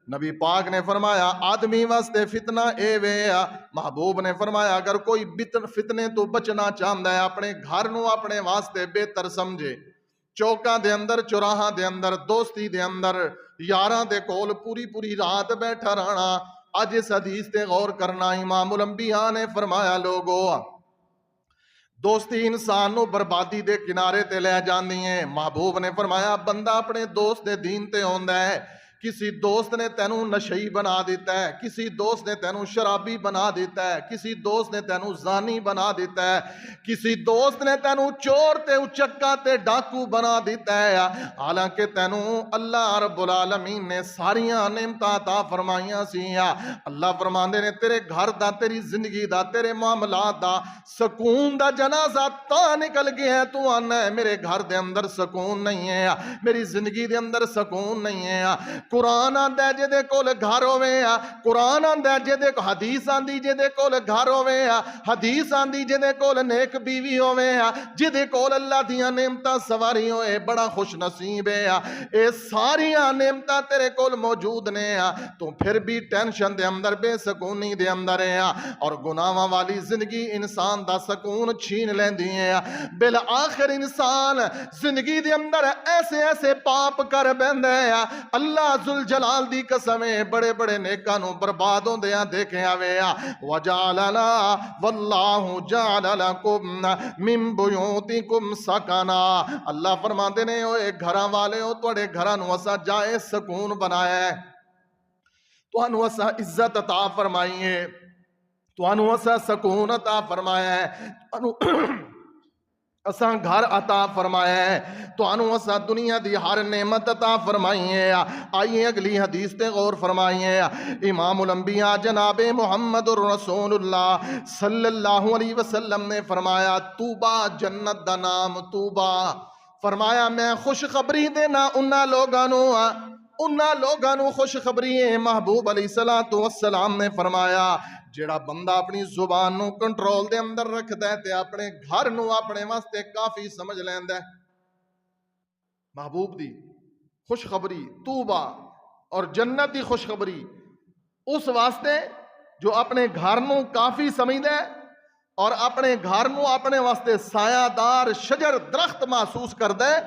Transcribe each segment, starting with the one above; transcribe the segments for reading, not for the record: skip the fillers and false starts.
نبی پاک نے فرمایا آدمی واسطے فتنہ اے وے، محبوب نے فرمایا اگر کوئی فتنے تو بچنا چاہتا ہے اپنے گھر نو اپنے واسطے بہتر سمجھے، چوکاں دے اندر، چوراہاں دے اندر، دوستی دے اندر، یاراں دے کول پوری پوری رات بیٹھا رہنا۔ اج اس حدیث تے غور کرنا، امام الانبیاء نے فرمایا لوگو دوستی انسان نو بربادی دے کنارے تے لے جاندی ہے۔ محبوب نے فرمایا بندہ اپنے دوست دے دین تے ہوندا ہے، کسی دوست نے تینوں نشئی بنا دیتا ہے، کسی دوست نے تینوں شرابی بنا دیتا ہے، کسی دوست نے تینوں زانی بنا دیتا ہے، کسی دوست نے تینوں چور تے اچکا تے ڈاکو بنا دیتا ہے، حالانکہ تینوں اللہ رب العالمین نے ساریاں نعمتاں عطا فرمائیاں سی۔ اللہ فرماندے نے تیرے گھر دا، تیری زندگی دا، تیرے معاملات دا سکون دا جنازہ تا نکل گیا ہے، تو آنا ہے میرے گھر دے اندر سکون نہیں ہے، میری زندگی دے اندر سکون نہیں ہے۔ قرآن آندا ہے جے دے کول گھر ہوے، قرآن آندا ہے جے دے حدیث آندی جے دے کول گھر ہوے، حدیث آندی جے دے کول نیک بیوی ہوے، جے دے کول اللہ دیاں نعمتاں سواری ہوئے، بڑا خوش نصیب ہے۔ اے ساریاں نعمتاں تیرے کول موجود نے، تو پھر بھی ٹینشن دے اندر، بے سکونی دے اندر ہے، اور گناہاں والی زندگی انسان دا سکون چھین لیندی ہے۔ بالآخر انسان زندگی دے اندر ایسے ایسے پاپ کر بیندا ہے، اللہ ذوالجلال دی قسم ہے بڑے بڑے نیکاں نو برباد ہوندیاں دیکھیا وے۔ وجعلنا واللہ جعل لکم من بیوتکم سکنا، اللہ فرماندے نے اوے گھراں والے ہو، تواڈے گھراں نو اسا جائے سکون بنایا ہے، تانوں اسا عزت عطا فرمائی ہے، تانوں اسا سکون عطا فرمایا ہے، تانوں اساں گھر عطا فرمایا ہے، تانوں اساں دنیا دی ہر نعمت عطا فرمائی ہے۔ آئیے اگلی حدیث تے غور فرمائیے۔ امام الانبیاء جناب محمد الرسول اللہ صلی اللہ علیہ وسلم نے فرمایا توبہ جنت دا نام توبہ، فرمایا میں خوشخبری دینا انہاں لوگاں نو خوشخبری ہے۔ محبوب علیہ السلام نے فرمایا جیڑا بندہ اپنی زبان نو کنٹرول دے اندر رکھدا ہے تے اپنے گھر نو اپنے واسطے کافی سمجھ لیندا ہے۔ محبوب دی خوشخبری توبہ اور جنت دی خوشخبری اس واسطے جو اپنے گھر نو کافی سمجھدا ہے اور اپنے گھر نو اپنے واسطے سایہ دار شجر درخت محسوس کردا ہے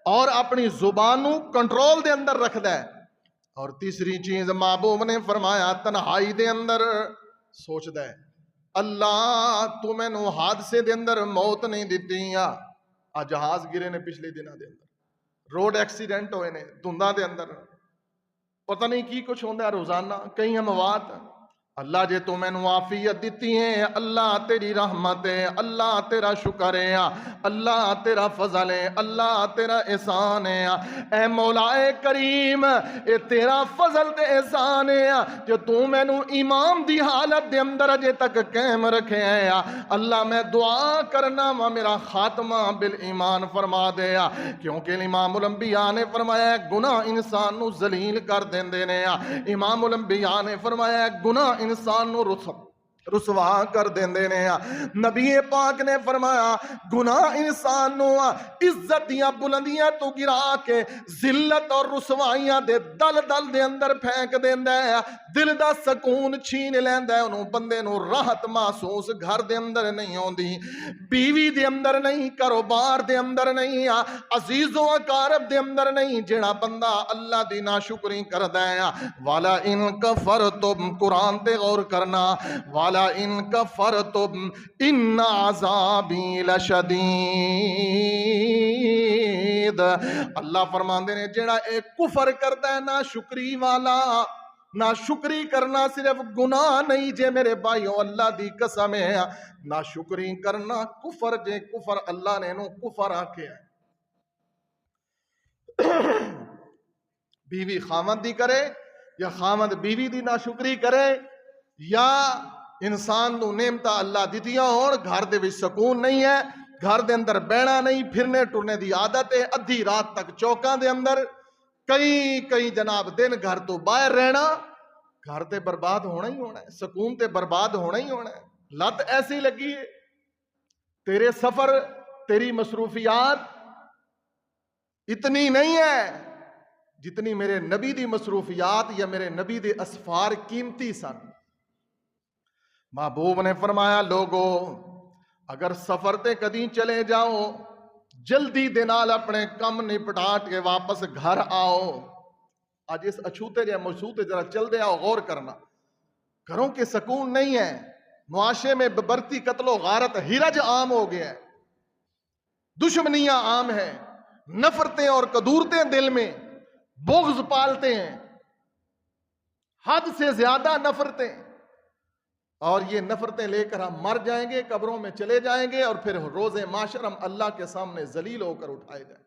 اور اپنی زبان نو کنٹرول دے اندر رکھدا ہے۔ اور تیسری چیز محبوب نے فرمایا تنہائی دے اندر سوچدا ہے اللہ تو میں نو حادثے دے اندر موت نہیں دیتی، جہاز گرے نے پچھلے دنوں دے اندر، روڈ ایکسیڈنٹ ہوئے نے دھنداں دے اندر، پتہ نہیں کی کچھ ہوندہ ہے روزانہ، کئی اموات، اللہ جے تو میں نو عافیت دیتی ہے، اللہ تیری رحمت ہے، اللہ تیرا شکر ہے، اللہ تیرا فضل ہے، اللہ تیرا احسان ہے۔ اے مولا کریم اے تیرا فضل تے احسان ہے جو تو میں نو ایمان دی حالت دے اندر اجے تک قائم رکھے ہیں۔ اللہ میں دعا کرنا وا میرا خاتمہ بالایمان فرما دے، کیونکہ امام الانبیاء نے فرمایا گناہ انسان نو ذلیل کر دیندے نے، امام الانبیاء نے فرمایا گناہ انسان نو رسوا کر دیندے نے، نبی پاک نے فرمایا گناہ انسان نو عزت دیاں بلندیاں تو گرا کے ذلت اور رسوائیاں دے دل دل دے اندر پھینک دیندا ہے، دل دا سکون چھین لیندا ہے، انہوں بندے نو راحت محسوس گھر دے اندر نہیں ہوندی، بیوی دے اندر نہیں، کاروبار دے اندر نہیں، عزیز و اقارب دے اندر نہیں۔ جیڑا بندہ اللہ دی ناشکری کردا ہے والا ان کفرتم، قرآن تے غور کرنا، والا ان کفرتم ان عذابی لشدید، اللہ فرماندے نے جیڑا ایک کفر کردا ہے نا شکری والا، نا شکری کرنا صرف گناہ نہیں جے میرے بھائیو، اللہ دی قسم ہے نا شکری کرنا کفر جے، کفر اللہ نے نو کفر آکھے ہے۔ بیوی خامد دی کرے یا خامد بیوی دی ناشکری کرے، یا انسان نو نعمتاں اللہ دتیاں ہون گھر دے وچ سکون نہیں ہے، گھر دے اندر بہنا نہیں، پھرنے ٹرنے دی عادت ہے، ادھی رات تک چوکاں دے اندر، کئی جناب دن گھر تو باہر رہنا، گھر تے برباد ہونا ہی ہونا ہے، سکون تے برباد ہونا ہی ہونا ہے۔ لت ایسی لگی ہے، تیرے سفر تیری مصروفیات اتنی نہیں ہے جتنی میرے نبی دی مصروفیات یا میرے نبی دے اسفار قیمتی سن۔ محبوب نے فرمایا لوگو اگر سفر تے کدی چلے جاؤ جلدی دے نال اپنے کم نپٹا کے واپس گھر آؤ۔ آج اس اچھوتے جے مچھوتے ذرا چل دے آؤ، غور کرنا، گھروں کے سکون نہیں ہے، معاشرے میں بڑھتی قتل و غارت ہرج عام ہو گیا ہے، دشمنیاں عام ہیں، نفرتیں اور کدورتیں دل میں، بغض پالتے ہیں، حد سے زیادہ نفرتیں، اور یہ نفرتیں لے کر ہم مر جائیں گے، قبروں میں چلے جائیں گے، اور پھر روز معاشر ہم اللہ کے سامنے ذلیل ہو کر اٹھائے جائیں۔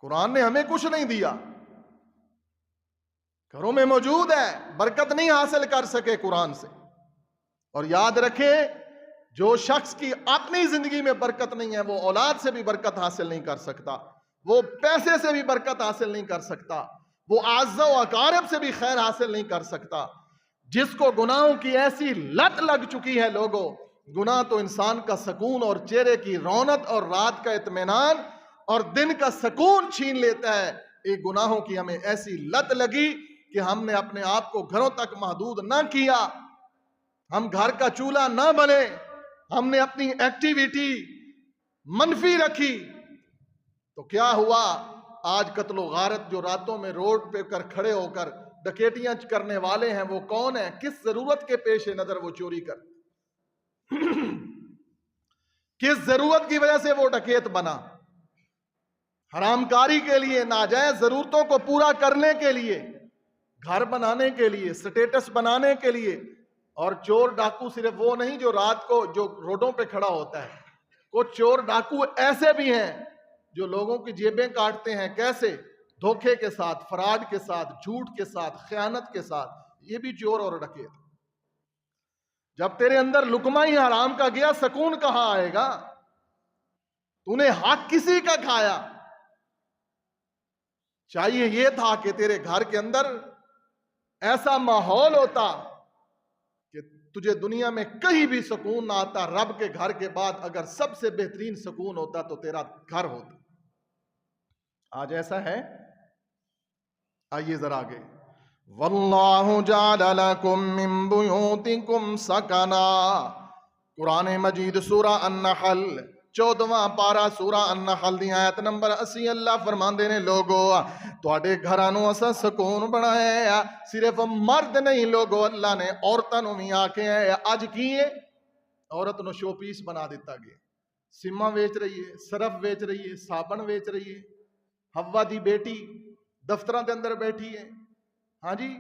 قرآن نے ہمیں کچھ نہیں دیا، گھروں میں موجود ہے، برکت نہیں حاصل کر سکے قرآن سے۔ اور یاد رکھے جو شخص کی اپنی زندگی میں برکت نہیں ہے وہ اولاد سے بھی برکت حاصل نہیں کر سکتا، وہ پیسے سے بھی برکت حاصل نہیں کر سکتا، وہ اعزا و اقارب سے بھی خیر حاصل نہیں کر سکتا۔ جس کو گناہوں کی ایسی لت لگ چکی ہے لوگوں، گناہ تو انسان کا سکون اور چہرے کی رونق اور رات کا اطمینان اور دن کا سکون چھین لیتا ہے۔ ایک گناہوں کی ہمیں ایسی لت لگی کہ ہم نے اپنے آپ کو گھروں تک محدود نہ کیا، ہم گھر کا چولہا نہ بنے، ہم نے اپنی ایکٹیویٹی منفی رکھی، تو کیا ہوا؟ آج قتل و غارت جو راتوں میں روڈ پہ کر کھڑے ہو کر ڈکیٹیاں کرنے والے ہیں وہ کون ہیں؟ کس ضرورت کے پیش نظر وہ چوری کر کس ضرورت کی وجہ سے وہ ڈکیت بنا؟ حرام کاری کے لیے، ناجائز ضرورتوں کو پورا کرنے کے لیے، گھر بنانے کے لیے، سٹیٹس بنانے کے لیے۔ اور چور ڈاکو صرف وہ نہیں جو رات کو جو روڈوں پہ کھڑا ہوتا ہے، کچھ چور ڈاکو ایسے بھی ہیں جو لوگوں کی جیبیں کاٹتے ہیں۔ کیسے؟ دھوکے کے ساتھ، فراڈ کے ساتھ، جھوٹ کے ساتھ، خیانت کے ساتھ۔ یہ بھی چور اور ڈکیت۔ جب تیرے اندر لقمہ ہی حرام کا گیا، سکون کہاں آئے گا؟ تو نے حق کسی کا کھایا۔ چاہیے یہ تھا کہ تیرے گھر کے اندر ایسا ماحول ہوتا کہ تجھے دنیا میں کہیں بھی سکون نہ آتا، رب کے گھر کے بعد اگر سب سے بہترین سکون ہوتا تو تیرا گھر ہوتا۔ آج ایسا ہے؟ آئیے ذرا آگے۔ وَاللَّهُ جَعَلَ لَكُم مِّن بُيُوتِكُمْ سَكَنًا، قرآن مجید سورہ النحل 14واں پارہ سورہ النحل دی آیت نمبر 80، اللہ فرماندے نے لوگو تواڈے گھراں نوں اساں سکون بنایا۔ صرف مرد نہیں لوگو، اللہ نے عورتاں نوں وی آکھیا ہے۔ اج کی ہے؟ عورت نوں شو پیس بنا دیتا گیا، سما ویچ رہی ہے، صرف ویچ رہی ہے، صابن ویچ رہی ہے، ہوا دی بیٹی دفتراں دے اندر بیٹھی ہے، ہاں جی،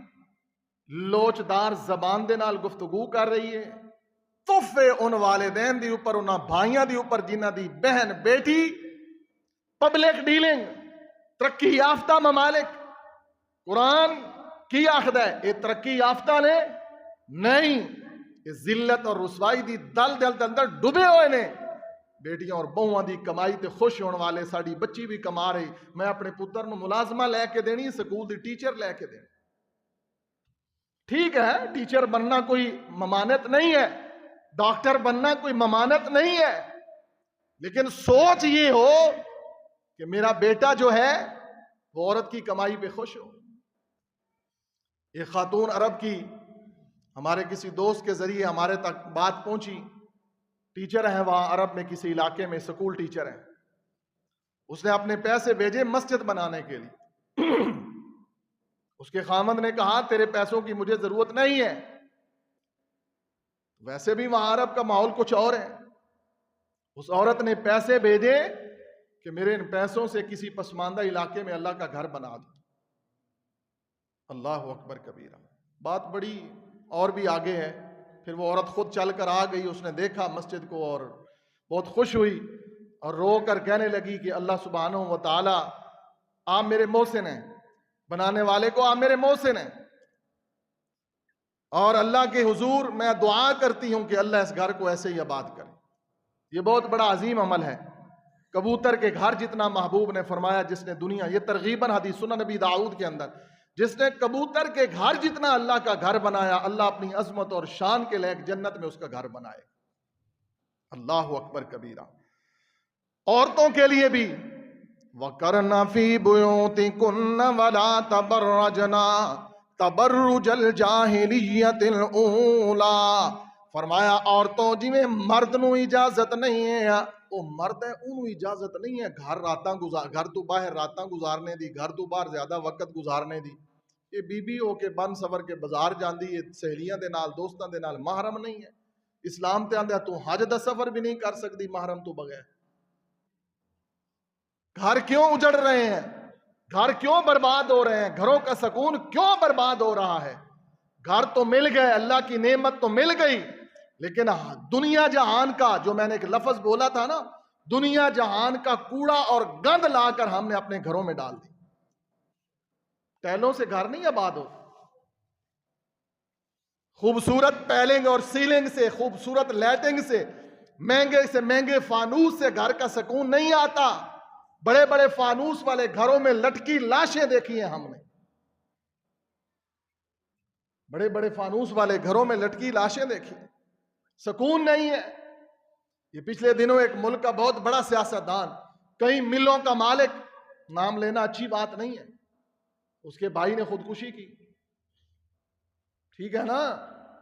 لوچدار زبان دے نال گفتگو کر رہی ہے، تحفے ان والدین دی اوپر، انہاں بھائیاں دی اوپر جنہاں دی بہن بیٹی پبلک ڈیلنگ، ترقی یافتہ ممالک۔ قرآن کی آخدہ ہے یہ ترقی یافتہ نے نہیں، یہ ذلت اور رسوائی دی دل دل دے اندر ڈبے ہوئے نے۔ بیٹیاں اور بہواں دی کمائی تے خوش ہونے والے، ساڑی بچی بھی کما رہی، میں اپنے پتر نو ملازمہ لے کے دینی، سکول دی ٹیچر لے کے دینی۔ ٹھیک ہے، ٹیچر بننا کوئی ممانت نہیں ہے، ڈاکٹر بننا کوئی ممانت نہیں ہے، لیکن سوچ یہ ہو کہ میرا بیٹا جو ہے وہ عورت کی کمائی پہ خوش ہو۔ ایک خاتون عرب کی ہمارے کسی دوست کے ذریعے ہمارے تک بات پہنچی، ٹیچر ہے وہاں عرب میں کسی علاقے میں، سکول ٹیچر ہے۔ اس نے اپنے پیسے بھیجے مسجد بنانے کے لیے۔ اس کے خاوند نے کہا تیرے پیسوں کی مجھے ضرورت نہیں ہے۔ ویسے بھی وہاں عرب کا ماحول کچھ اور ہے۔ اس عورت نے پیسے بھیجے کہ میرے ان پیسوں سے کسی پسماندہ علاقے میں اللہ کا گھر بنا دو۔ اللہ اکبر کبیرہ۔ بات بڑی اور بھی آگے ہے۔ پھر وہ عورت خود چل کر آ گئی، اس نے دیکھا مسجد کو اور بہت خوش ہوئی اور رو کر کہنے لگی کہ اللہ سبحانہ و تعالی آپ میرے محسن ہیں، بنانے والے کو آپ میرے محسن ہیں، اور اللہ کے حضور میں دعا کرتی ہوں کہ اللہ اس گھر کو ایسے ہی آباد کرے۔ یہ بہت بڑا عظیم عمل ہے۔ کبوتر کے گھر جتنا محبوب نے فرمایا، جس نے دنیا، یہ ترغیباً حدیث سنن نبی داؤد کے اندر، جس نے کبوتر کے گھر جتنا اللہ کا گھر بنایا، اللہ اپنی عظمت اور شان کے لائق جنت میں اس کا گھر بنائے۔ اللہ اکبر کبیرہ۔ عورتوں کے لیے بھی وَقَرْنَ فِي بُيُوتِكُنَّ وَلَا تَبَرَّجْنَ تَبَرُّجَ الْجَاهِلِيَّةِ الْأُولَى، فرمایا عورتوں جویں مرد نو اجازت نہیں ہے، وہ مرد ہے انہوں اجازت نہیں ہے گھر تو باہر راتاں گزارنے دی، گھر تو باہر زیادہ وقت گزارنے دی. یہ بی بی ہو کے بن سور کے بازار جاندی ہے سہیلیاں دے نال دوستاں دے نال، محرم نہیں ہے. اسلام تے آندے تو حج دا سفر بھی نہیں کر سکتی محرم تو بغیر. گھر کیوں اجڑ رہے ہیں؟ گھر کیوں برباد ہو رہے ہیں؟ گھروں کا سکون کیوں برباد ہو رہا ہے؟ گھر تو مل گئے، اللہ کی نعمت تو مل گئی، لیکن دنیا جہان کا، جو میں نے ایک لفظ بولا تھا نا، دنیا جہان کا کوڑا اور گند لا کر ہم نے اپنے گھروں میں ڈال دی. ٹیلوں سے گھر نہیں آباد ہو، خوبصورت پیلنگ اور سیلنگ سے، خوبصورت لائٹنگ سے مہنگے فانوس سے گھر کا سکون نہیں آتا. بڑے بڑے فانوس والے گھروں میں لٹکی لاشیں دیکھی ہیں ہم نے، بڑے بڑے فانوس والے گھروں میں لٹکی لاشیں دیکھی، سکون نہیں ہے. یہ پچھلے دنوں ایک ملک کا بہت بڑا سیاستدان، کئی ملوں کا مالک، نام لینا اچھی بات نہیں ہے، اس کے بھائی نے خودکشی کی. ٹھیک ہے نا،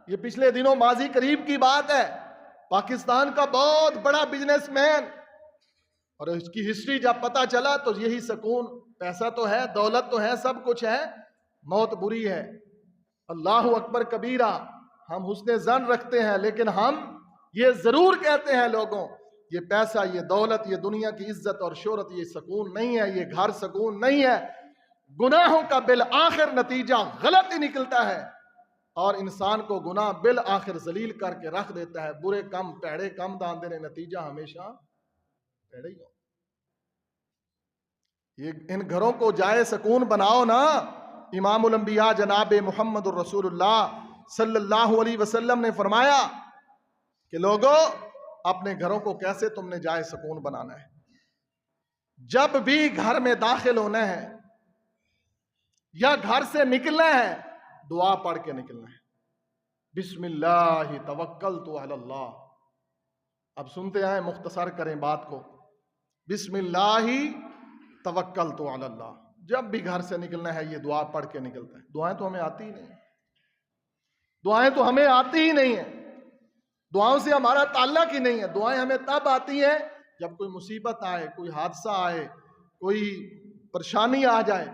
یہ پچھلے دنوں ماضی قریب کی بات ہے. پاکستان کا بہت بڑا بزنس مین، اور اس کی ہسٹری جب پتا چلا تو یہی سکون، پیسہ تو ہے، دولت تو ہے، سب کچھ ہے، موت بری ہے. اللہ اکبر کبیرہ. ہم حسن ظن رکھتے ہیں، لیکن ہم یہ ضرور کہتے ہیں لوگوں، یہ پیسہ، یہ دولت، یہ دنیا کی عزت اور شہرت، یہ سکون نہیں ہے، یہ گھر سکون نہیں ہے. گناہوں کا بالآخر نتیجہ غلط ہی نکلتا ہے، اور انسان کو گناہ بالآخر ذلیل کر کے رکھ دیتا ہے. برے کم پیڑے کم داندے نے، نتیجہ ہمیشہ پیڑے ہی ہو. یہ ان گھروں کو جائے سکون بناؤ نا. امام الانبیاء جناب محمد الرسول اللہ صلی اللہ علیہ وسلم نے فرمایا کہ لوگوں، اپنے گھروں کو کیسے تم نے جائے سکون بنانا ہے؟ جب بھی گھر میں داخل ہونا ہے یا گھر سے نکلنا ہے، دعا پڑھ کے نکلنا ہے. بسم اللہ توکلت علی اللہ. اب سنتے آئیں، مختصر کریں بات کو. بسم اللہ توکلت علی اللہ. جب بھی گھر سے نکلنا ہے یہ دعا پڑھ کے نکلتا ہے. دعائیں تو ہمیں آتی ہی نہیں، دعائیں تو ہمیں آتی ہی نہیں ہیں، دعاؤں سے ہمارا تعلق ہی نہیں ہے. دعائیں ہمیں تب آتی ہیں جب کوئی مصیبت آئے، کوئی حادثہ آئے، کوئی پریشانی آ جائے،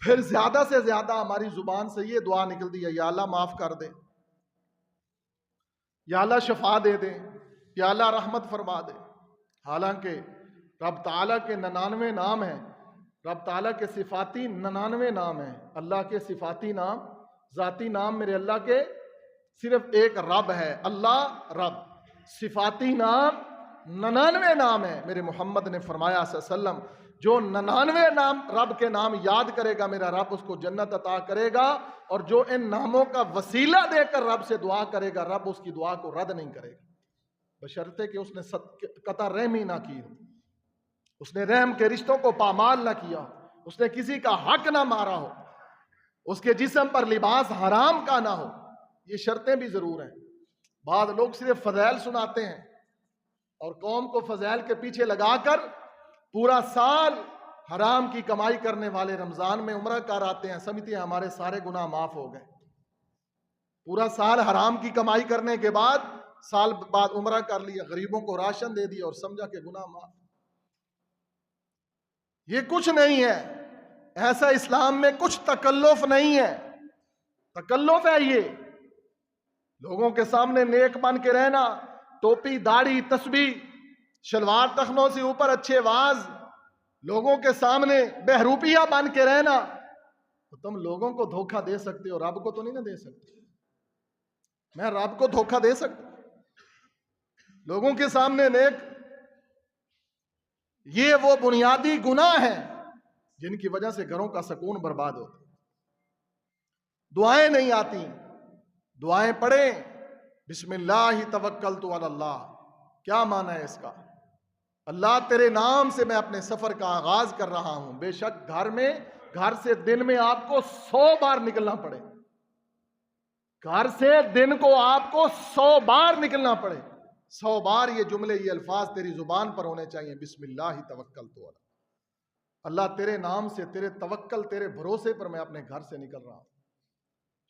پھر زیادہ سے زیادہ ہماری زبان سے یہ دعا نکلتی ہے، یا اللہ معاف کر دے، یا اللہ شفا دے دے، یا اللہ رحمت فرما دے. حالانکہ رب تعالیٰ کے 99 نام ہیں، رب تعالیٰ کے صفاتی 99 نام ہیں. اللہ کے صفاتی نام، ذاتی نام میرے اللہ کے صرف ایک رب ہے، اللہ رب. صفاتی نام 99 نام ہیں. میرے محمد نے فرمایا صلی اللہ علیہ وسلم، جو 99 نام رب کے نام یاد کرے گا میرا رب اس کو جنت عطا کرے گا، اور جو ان ناموں کا وسیلہ دے کر رب سے دعا کرے گا رب اس کی دعا کو رد نہیں کرے گا، بشرطے کہ اس نے قطع رحمی نہ کی ہو، اس نے رحم کے رشتوں کو پامال نہ کیا ہو، اس نے کسی کا حق نہ مارا ہو، اس کے جسم پر لباس حرام کا نہ ہو. یہ شرطیں بھی ضرور ہیں. بعض لوگ صرف فضائل سناتے ہیں اور قوم کو فضائل کے پیچھے لگا کر پورا سال حرام کی کمائی کرنے والے رمضان میں عمرہ کر آتے ہیں، سمجھتے ہیں ہمارے سارے گناہ معاف ہو گئے. پورا سال حرام کی کمائی کرنے کے بعد سال بعد عمرہ کر لیا، غریبوں کو راشن دے دیا اور سمجھا کہ گناہ معاف. یہ کچھ نہیں ہے، ایسا اسلام میں کچھ تکلف نہیں ہے. تکلف ہے یہ لوگوں کے سامنے نیک بن کے رہنا، ٹوپی داڑھی تسبیح شلوار ٹخنوں سے اوپر اچھے واز، لوگوں کے سامنے بہروپیہ بن کے رہنا. تو تم لوگوں کو دھوکہ دے سکتے ہو، رب کو تو نہیں نہ دے سکتے. میں رب کو دھوکہ دے سکتا لوگوں کے سامنے نیک؟ یہ وہ بنیادی گناہ ہیں جن کی وجہ سے گھروں کا سکون برباد ہوتا. دعائیں نہیں آتی، دعائیں پڑھیں. بسم اللہ توکلت علی اللہ. کیا معنی ہے اس کا؟ اللہ تیرے نام سے میں اپنے سفر کا آغاز کر رہا ہوں. بے شک گھر سے دن میں آپ کو 100 بار نکلنا پڑے، گھر سے دن کو آپ کو 100 بار نکلنا پڑے. 100 بار یہ جملے، یہ الفاظ تیری زبان پر ہونے چاہیے. بسم اللہ توکلت علی اللہ. اللہ تیرے نام سے، تیرے توکل، تیرے بھروسے پر میں اپنے گھر سے نکل رہا ہوں.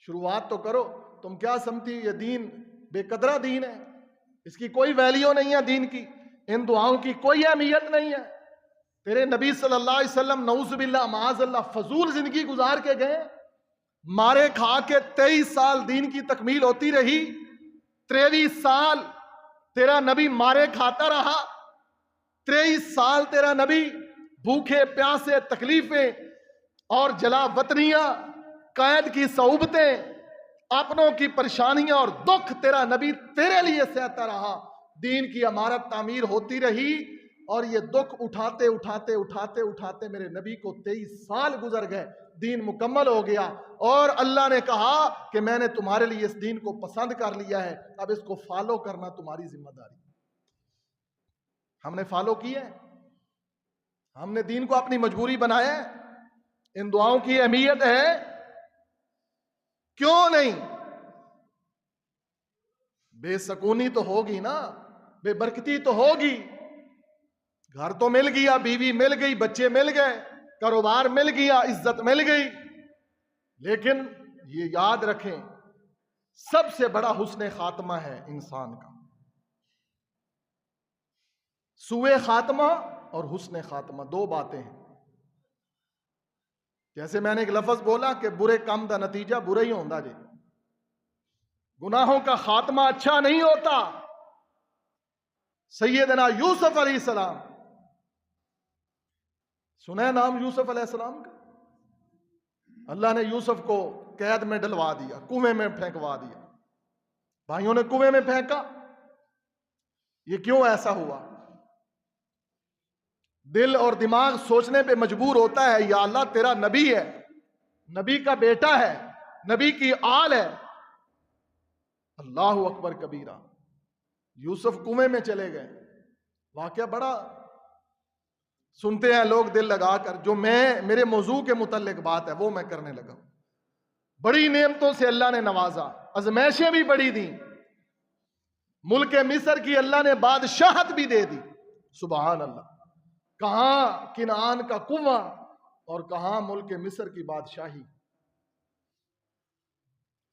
شروعات تو کرو. تم کیا سمجھتی یہ دین بے قدرہ دین ہے؟ اس کی کوئی ویلیو نہیں ہے دین کی. ان دعاؤں کی کوئی اہمیت نہیں ہے. تیرے نبی صلی اللہ علیہ وسلم نعوذ باللہ معاذ اللہ فضول زندگی گزار کے گئے. مارے کھا کے 23 سال دین کی تکمیل ہوتی رہی. 23 سال تیرا نبی مارے کھاتا رہا. 23 سال تیرا نبی بھوکے پیاسے، تکلیفیں اور جلا وطنیاں، قید کی صعوبتیں، اپنوں کی پریشانیاں اور دکھ تیرا نبی تیرے لیے سہتا رہا. دین کی عمارت تعمیر ہوتی رہی اور یہ دکھ اٹھاتے اٹھاتے اٹھاتے اٹھاتے میرے نبی کو 23 سال گزر گئے. دین مکمل ہو گیا اور اللہ نے کہا کہ میں نے تمہارے لیے اس دین کو پسند کر لیا ہے، اب اس کو فالو کرنا تمہاری ذمہ داری. ہم نے فالو کیا ہے. ہم نے دین کو اپنی مجبوری بنایا ہے. ان دعاؤں کی اہمیت ہے کیوں نہیں؟ بے سکونی تو ہوگی نا، بے برکتی تو ہوگی. گھر تو مل گیا، بیوی مل گئی، بچے مل گئے، کاروبار مل گیا، عزت مل گئی، لیکن یہ یاد رکھیں سب سے بڑا حسن خاتمہ ہے انسان کا. سوء خاتمہ اور حسن خاتمہ دو باتیں ہیں. جیسے میں نے ایک لفظ بولا کہ برے کام دا نتیجہ برا ہی ہوتا جی. گناہوں کا خاتمہ اچھا نہیں ہوتا. سیدنا یوسف علیہ السلام، سنا ہے نام یوسف علیہ السلام کا؟ اللہ نے یوسف کو قید میں ڈلوا دیا، کنویں میں پھینکوا دیا. بھائیوں نے کنویں میں پھینکا. یہ کیوں ایسا ہوا؟ دل اور دماغ سوچنے پہ مجبور ہوتا ہے، یا اللہ تیرا نبی ہے، نبی کا بیٹا ہے، نبی کی آل ہے. اللہ اکبر کبیرہ. یوسف کنویں میں چلے گئے. واقعہ بڑا سنتے ہیں لوگ دل لگا کر. جو میرے موضوع کے متعلق بات ہے وہ میں کرنے لگا. بڑی نعمتوں سے اللہ نے نوازا، ازمائشیں بھی بڑی دیں. ملک مصر کی اللہ نے بادشاہت بھی دے دی. سبحان اللہ. کہاں کنعان کا کنواں اور کہاں ملک مصر کی بادشاہی.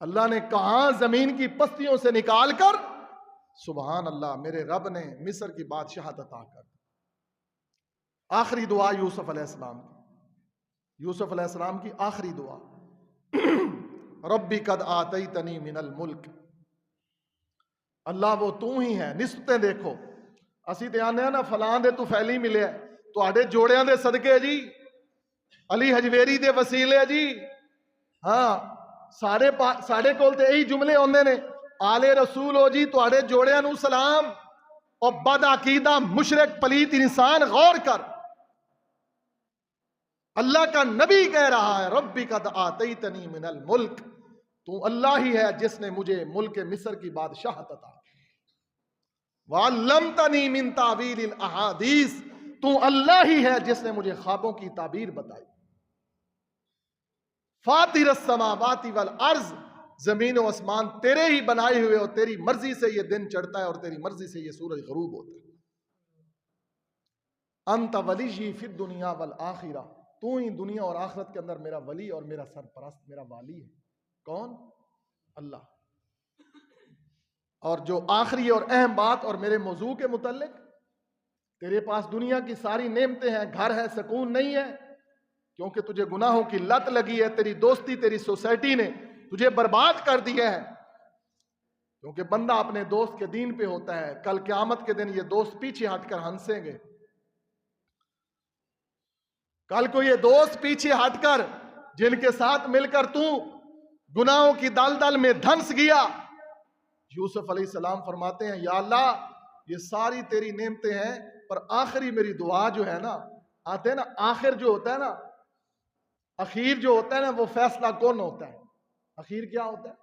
اللہ نے کہاں زمین کی پستیوں سے نکال کر، سبحان اللہ، میرے رب نے مصر کی بادشاہت عطا کر. آخری دعا یوسف علیہ السلام کی، یوسف علیہ السلام کی آخری دعا، ربی قد آتیتنی من الملک. اللہ وہ تو ہی ہے. نسبتیں دیکھو، اسی تے آنے نا فلاں دے تو فیلی ملے تواڈے جوڑیاں دے صدقے جی، علی حجویری دے وسیلے جی. ہاں ساڑے کول تے یہی جملے ہوندے نے، آل رسول ہو جی تواڈے جوڑیاں نو سلام. اور بد عقیدہ مشرک پلیت انسان غور کر، اللہ کا نبی کہہ رہا ہے ربی قد آتیتنی من الملک، تو اللہ ہی ہے جس نے مجھے ملک مصر کی بادشاہت عطا کی. وعلمتنی من تعویل الاحادیث، تو اللہ ہی ہے جس نے مجھے خوابوں کی تعبیر بتائی. فاطر السماوات والارض، زمین و آسمان تیرے ہی بنائے ہوئے، اور تیری مرضی سے یہ دن چڑھتا ہے اور تیری مرضی سے یہ سورج غروب ہوتا ہے. انت ولی فی الدنیا والآخرہ، تو ہی دنیا اور آخرت کے اندر میرا ولی اور میرا سرپرست، میرا والی ہے. کون؟ اللہ. اور جو آخری اور اہم بات اور میرے موضوع کے متعلق، تیرے پاس دنیا کی ساری نعمتیں ہیں، گھر ہے، سکون نہیں ہے، کیونکہ تجھے گناہوں کی لت لگی ہے. تیری دوستی، تیری سوسائٹی نے تجھے برباد کر دیا ہے، کیونکہ بندہ اپنے دوست کے دین پہ ہوتا ہے. کل قیامت کے دن یہ دوست پیچھے ہٹ کر ہنسیں گے. کل کو یہ دوست پیچھے ہٹ کر جن کے ساتھ مل کر تو گناہوں کی دلدل میں دھنس گیا. یوسف علیہ السلام فرماتے ہیں یا اللہ یہ ساری تیری نعمتیں ہیں، پر آخری میری دعا جو ہے نا، آتے ہیں نا آخر جو ہوتا ہے نا، اخیر جو ہوتا ہے نا، وہ فیصلہ کون ہوتا ہے؟ اخیر کیا ہوتا ہے؟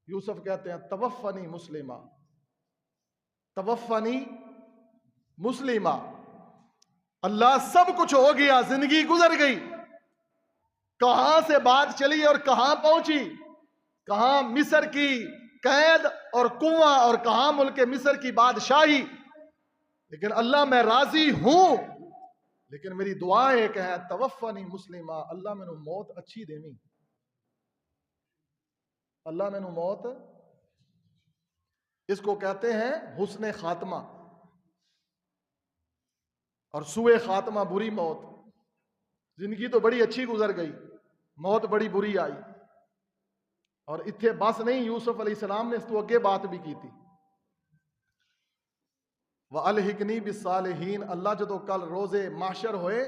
یوسف کہتے ہیں توفنی مسلمہ، توفنی مسلمہ. اللہ سب کچھ ہو گیا، زندگی گزر گئی، کہاں سے بات چلی اور کہاں پہنچی، کہاں مصر کی قید اور کنواں اور کہاں ملک مصر کی بادشاہی. لیکن اللہ میں راضی ہوں، لیکن میری دعا ایک ہے، توفنی مسلمہ، اللہ مینوں موت اچھی دیویں، اللہ مینوں موت، اس کو کہتے ہیں حسن خاتمہ، اور سوء خاتمہ بری موت۔ زندگی تو بڑی اچھی گزر گئی، موت بڑی بری آئی، اور اتھے بس نہیں، یوسف علیہ السلام نے اس تو اگے بات بھی کی تھی، وَأَلْحِقْنِي بِالصَّالِحِينَ، اللہ جدو کل روزے محشر ہوئے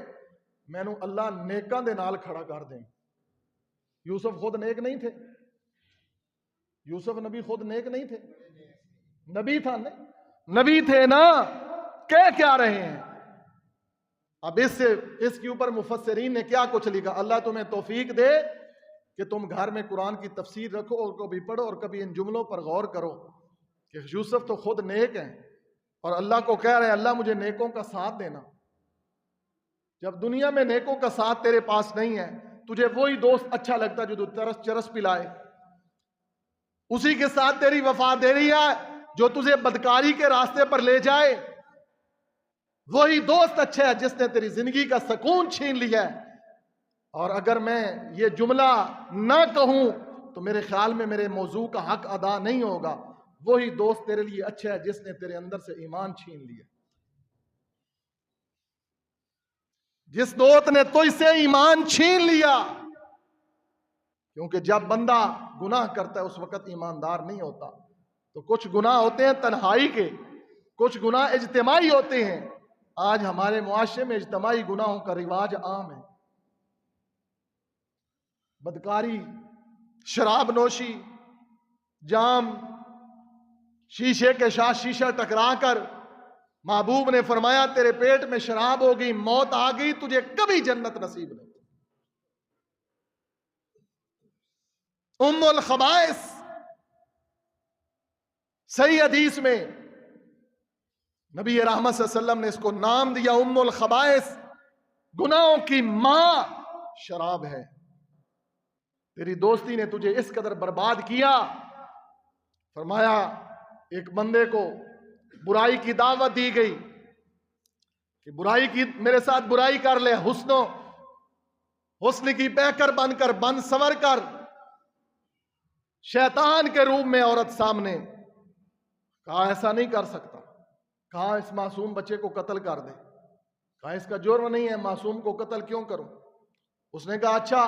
مینوں اللہ نیکاں دے نال کھڑا کر دیں۔ یوسف خود نیک نہیں تھے، یوسف نبی خود نیک نہیں تھے، نبی تھا، نبی تھے نا، کہہ کیا رہے ہیں؟ اب اس کے اوپر مفسرین نے کیا کچھ لکھا۔ اللہ تمہیں توفیق دے کہ تم گھر میں قرآن کی تفسیر رکھو اور کبھی پڑھو اور کبھی ان جملوں پر غور کرو کہ یوسف تو خود نیک ہیں اور اللہ کو کہہ رہے ہیں اللہ مجھے نیکوں کا ساتھ دینا۔ جب دنیا میں نیکوں کا ساتھ تیرے پاس نہیں ہے، تجھے وہی دوست اچھا لگتا جو ترس چرس پلائے، اسی کے ساتھ تیری وفاداری ہے جو تجھے بدکاری کے راستے پر لے جائے، وہی دوست اچھا ہے جس نے تیری زندگی کا سکون چھین لیا ہے۔ اور اگر میں یہ جملہ نہ کہوں تو میرے خیال میں میرے موضوع کا حق ادا نہیں ہوگا، وہی دوست تیرے لیے اچھا ہے جس نے تیرے اندر سے ایمان چھین لیا، جس دوست نے تجھ سے ایمان چھین لیا۔ کیونکہ جب بندہ گناہ کرتا ہے اس وقت ایماندار نہیں ہوتا، تو کچھ گناہ ہوتے ہیں تنہائی کے، کچھ گناہ اجتماعی ہوتے ہیں۔ آج ہمارے معاشرے میں اجتماعی گناہوں کا رواج عام ہے، بدکاری، شراب نوشی، جام، شیشے کے ساتھ شیشہ ٹکرا کر، محبوب نے فرمایا تیرے پیٹ میں شراب ہو گئی، موت آ گئی، تجھے کبھی جنت نصیب نہیں۔ ام الخبائث، صحیح حدیث میں نبی رحمت صلی اللہ علیہ وسلم نے اس کو نام دیا ام الخبائث، گناہوں کی ماں شراب ہے۔ تیری دوستی نے تجھے اس قدر برباد کیا، فرمایا ایک بندے کو برائی کی دعوت دی گئی کہ برائی کی میرے ساتھ برائی کر لے، حسن کی پیکر بن کر، بن سور کر، شیطان کے روپ میں عورت سامنے، کہا ایسا نہیں کر سکتا، کہا اس معصوم بچے کو قتل کر دے، کہا اس کا جرم نہیں ہے، معصوم کو قتل کیوں کروں؟ اس نے کہا اچھا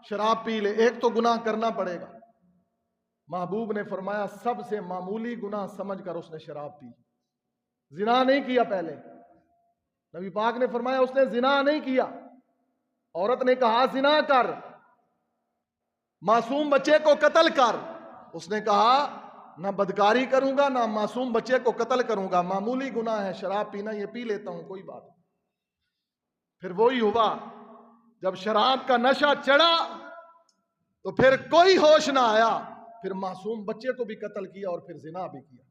شراب پی لے، ایک تو گناہ کرنا پڑے گا۔ محبوب نے فرمایا سب سے معمولی گناہ سمجھ کر اس نے شراب پی، زنا نہیں کیا پہلے۔ نبی پاک نے فرمایا اس نے زنا نہیں کیا، عورت نے کہا زنا کر، معصوم بچے کو قتل کر، اس نے کہا نہ بدکاری کروں گا نہ معصوم بچے کو قتل کروں گا، معمولی گناہ ہے شراب پینا، یہ پی لیتا ہوں کوئی بات۔ پھر وہی ہوا، جب شراب کا نشہ چڑھا تو پھر کوئی ہوش نہ آیا، پھر معصوم بچے کو بھی قتل کیا اور پھر زنا بھی کیا۔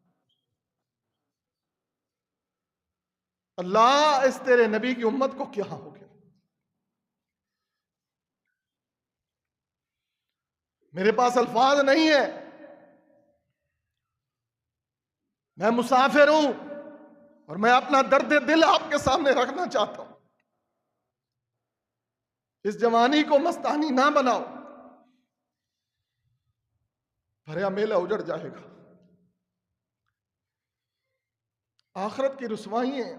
اللہ اس تیرے نبی کی امت کو کیا ہو گیا؟ میرے پاس الفاظ نہیں ہے، میں مسافر ہوں اور میں اپنا درد دل آپ کے سامنے رکھنا چاہتا ہوں۔ اس جوانی کو مستانی نہ بناؤ، بھریا میلہ اجڑ جائے گا، آخرت کی رسوائی ہے۔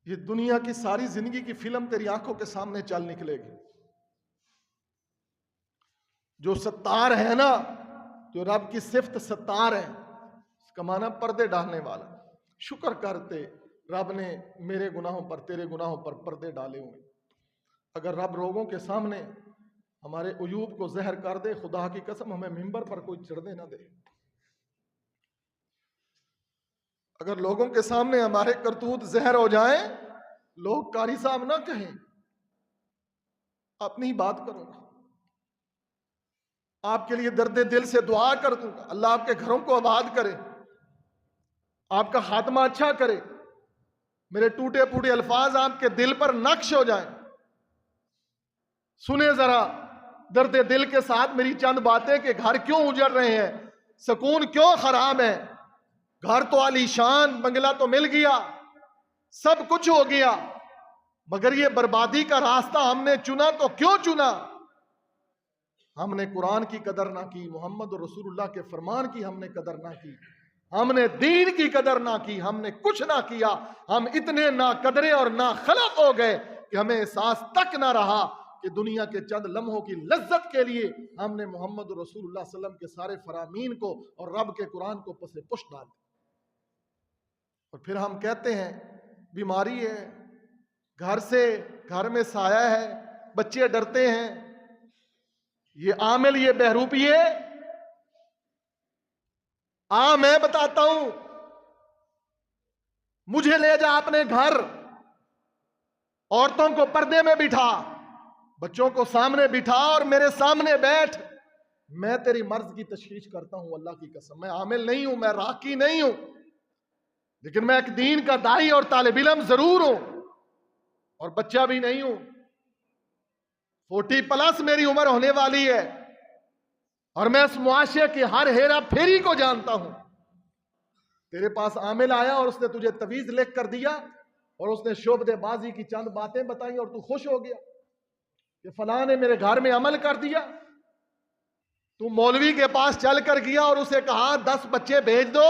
یہ دنیا کی ساری زندگی کی فلم تیری آنکھوں کے سامنے چل نکلے گی۔ جو ستار ہے نا، جو رب کی صفت ستار ہے، اس کا معنی پردے ڈالنے والا۔ شکر کرتے رب نے میرے گناہوں پر، تیرے گناہوں پر پردے ڈالے ہوئے۔ اگر رب لوگوں کے سامنے ہمارے عیوب کو ظاہر کر دے، خدا کی قسم ہمیں منبر پر کوئی چڑھنے نہ دے۔ اگر لوگوں کے سامنے ہمارے کرتوت ظاہر ہو جائیں، لوگ قاری صاحب نہ کہیں، اپنی بات کروں گا، آپ کے لیے درد دل سے دعا کر دوں گا، اللہ آپ کے گھروں کو آباد کرے، آپ کا خاتمہ اچھا کرے، میرے ٹوٹے پھوٹے الفاظ آپ کے دل پر نقش ہو جائیں۔ سنیں ذرا درد دل کے ساتھ میری چند باتیں کہ گھر کیوں اجڑ رہے ہیں، سکون کیوں خراب ہے۔ گھر تو عالی شان، بنگلہ تو مل گیا، سب کچھ ہو گیا، مگر یہ بربادی کا راستہ ہم نے چنا تو کیوں چنا؟ ہم نے قرآن کی قدر نہ کی، محمد رسول اللہ کے فرمان کی ہم نے قدر نہ کی، ہم نے دین کی قدر نہ کی، ہم نے کچھ نہ کیا۔ ہم اتنے نا قدرے اور نا خلق ہو گئے کہ ہمیں احساس تک نہ رہا کہ دنیا کے چند لمحوں کی لذت کے لیے ہم نے محمد رسول اللہ صلی اللہ علیہ وسلم کے سارے فرامین کو اور رب کے قرآن کو پس پش ڈال دیا۔ اور پھر ہم کہتے ہیں بیماری ہے، گھر میں سایہ ہے، بچے ڈرتے ہیں، یہ عامل، یہ بہروپی ہے۔ میں بتاتا ہوں، مجھے لے جا اپنے گھر، عورتوں کو پردے میں بٹھا، بچوں کو سامنے بٹھا اور میرے سامنے بیٹھ، میں تیری مرض کی تشخیص کرتا ہوں۔ اللہ کی قسم، میں عامل نہیں ہوں، میں راقی نہیں ہوں، لیکن میں ایک دین کا داعی اور طالب علم ضرور ہوں، اور بچہ بھی نہیں ہوں۔ 40+ میری عمر ہونے والی ہے، اور میں اس معاشرے کی ہر ہیرا پھیری کو جانتا ہوں۔ تیرے پاس عامل آیا اور اس نے تجھے تویز لکھ کر دیا، اور اس نے شعبدے بازی کی چند باتیں بتائیں، اور تو خوش ہو گیا کہ فلاں نے میرے گھر میں عمل کر دیا۔ تو مولوی کے پاس چل کر گیا اور اسے کہا 10 بچے بھیج دو،